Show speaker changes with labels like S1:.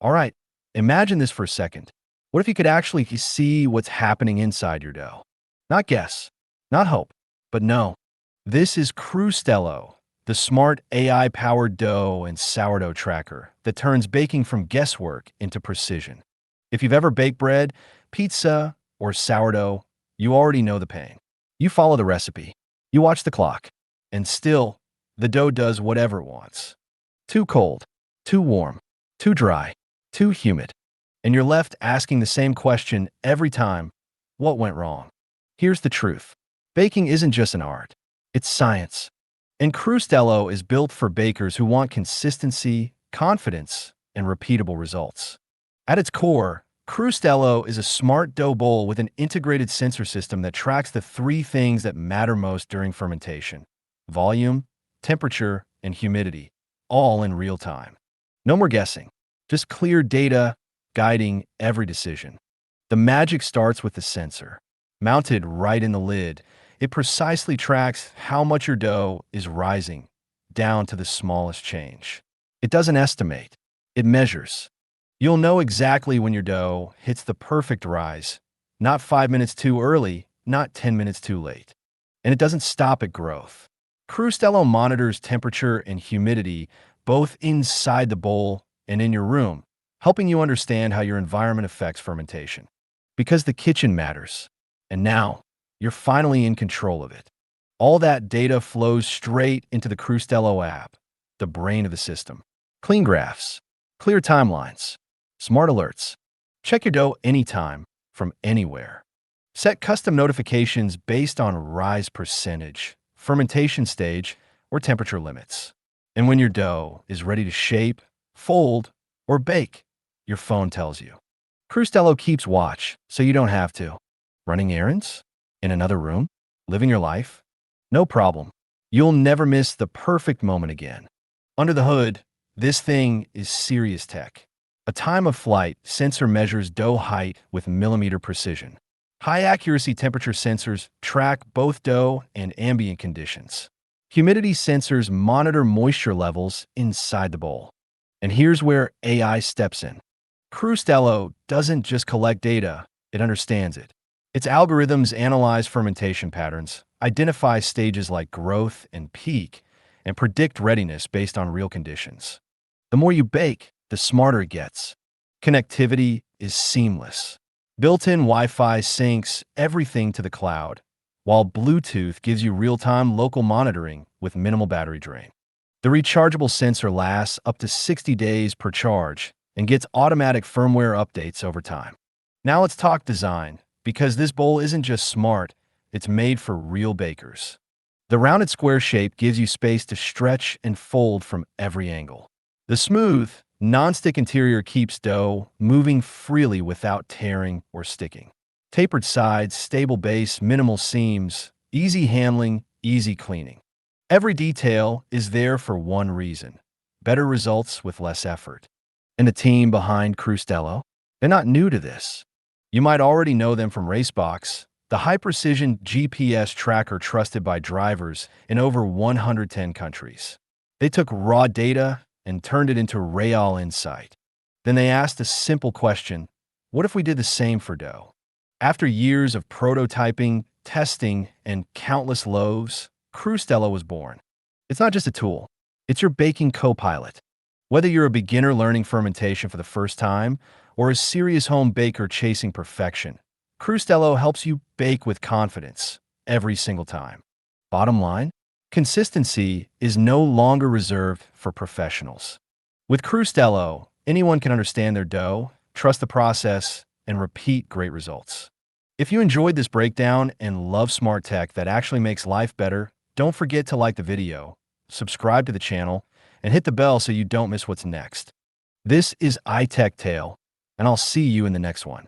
S1: All right, imagine this for a second. What if you could actually see what's happening inside your dough? Not guess, not hope, but no. This is Crustello, the smart AI-powered dough and sourdough tracker that turns baking from guesswork into precision. If you've ever baked bread, pizza, or sourdough, you already know the pain. You follow the recipe, you watch the clock, and still, the dough does whatever it wants. Too cold, too warm, too dry, too humid. And you're left asking the same question every time: what went wrong? Here's the truth. Baking isn't just an art, it's science. And Crustello is built for bakers who want consistency, confidence, and repeatable results. At its core, Crustello is a smart dough bowl with an integrated sensor system that tracks the three things that matter most during fermentation: volume, temperature, and humidity, all in real time. No more guessing, just clear data guiding every decision. The magic starts with the sensor. Mounted right in the lid, it precisely tracks how much your dough is rising, down to the smallest change. It doesn't estimate, it measures. You'll know exactly when your dough hits the perfect rise, not 5 minutes too early, not 10 minutes too late. And it doesn't stop at growth. Crustello monitors temperature and humidity both inside the bowl and in your room, helping you understand how your environment affects fermentation. Because the kitchen matters. And now, you're finally in control of it. All that data flows straight into the Crustello app, the brain of the system. Clean graphs, clear timelines, smart alerts. Check your dough anytime, from anywhere. Set custom notifications based on rise percentage, fermentation stage, or temperature limits. And when your dough is ready to shape, fold, or bake, your phone tells you. Crustello keeps watch, so you don't have to. Running errands? In another room? Living your life? No problem. You'll never miss the perfect moment again. Under the hood, this thing is serious tech. A time-of-flight sensor measures dough height with millimeter precision. High-accuracy temperature sensors track both dough and ambient conditions. Humidity sensors monitor moisture levels inside the bowl. And here's where AI steps in. Crustello doesn't just collect data, it understands it. Its algorithms analyze fermentation patterns, identify stages like growth and peak, and predict readiness based on real conditions. The more you bake, the smarter it gets. Connectivity is seamless. Built-in Wi-Fi syncs everything to the cloud, while Bluetooth gives you real-time local monitoring with minimal battery drain. The rechargeable sensor lasts up to 60 days per charge and gets automatic firmware updates over time. Now let's talk design, because this bowl isn't just smart, it's made for real bakers. The rounded square shape gives you space to stretch and fold from every angle. The smooth, non-stick interior keeps dough moving freely without tearing or sticking. Tapered sides, stable base, minimal seams, easy handling, easy cleaning. Every detail is there for one reason: better results with less effort. And the team behind Crustello, they're not new to this. You might already know them from Racebox, the high-precision GPS tracker trusted by drivers in over 110 countries. They took raw data and turned it into real insight. Then they asked a simple question: what if we did the same for dough? After years of prototyping, testing, and countless loaves, Crustello was born. It's not just a tool, it's your baking co-pilot. Whether you're a beginner learning fermentation for the first time or a serious home baker chasing perfection, Crustello helps you bake with confidence every single time. Bottom line, consistency is no longer reserved for professionals. With Crustello, anyone can understand their dough, trust the process, and repeat great results. If you enjoyed this breakdown and love smart tech that actually makes life better, don't forget to like the video, subscribe to the channel, and hit the bell so you don't miss what's next. This is iTech-Tale, and I'll see you in the next one.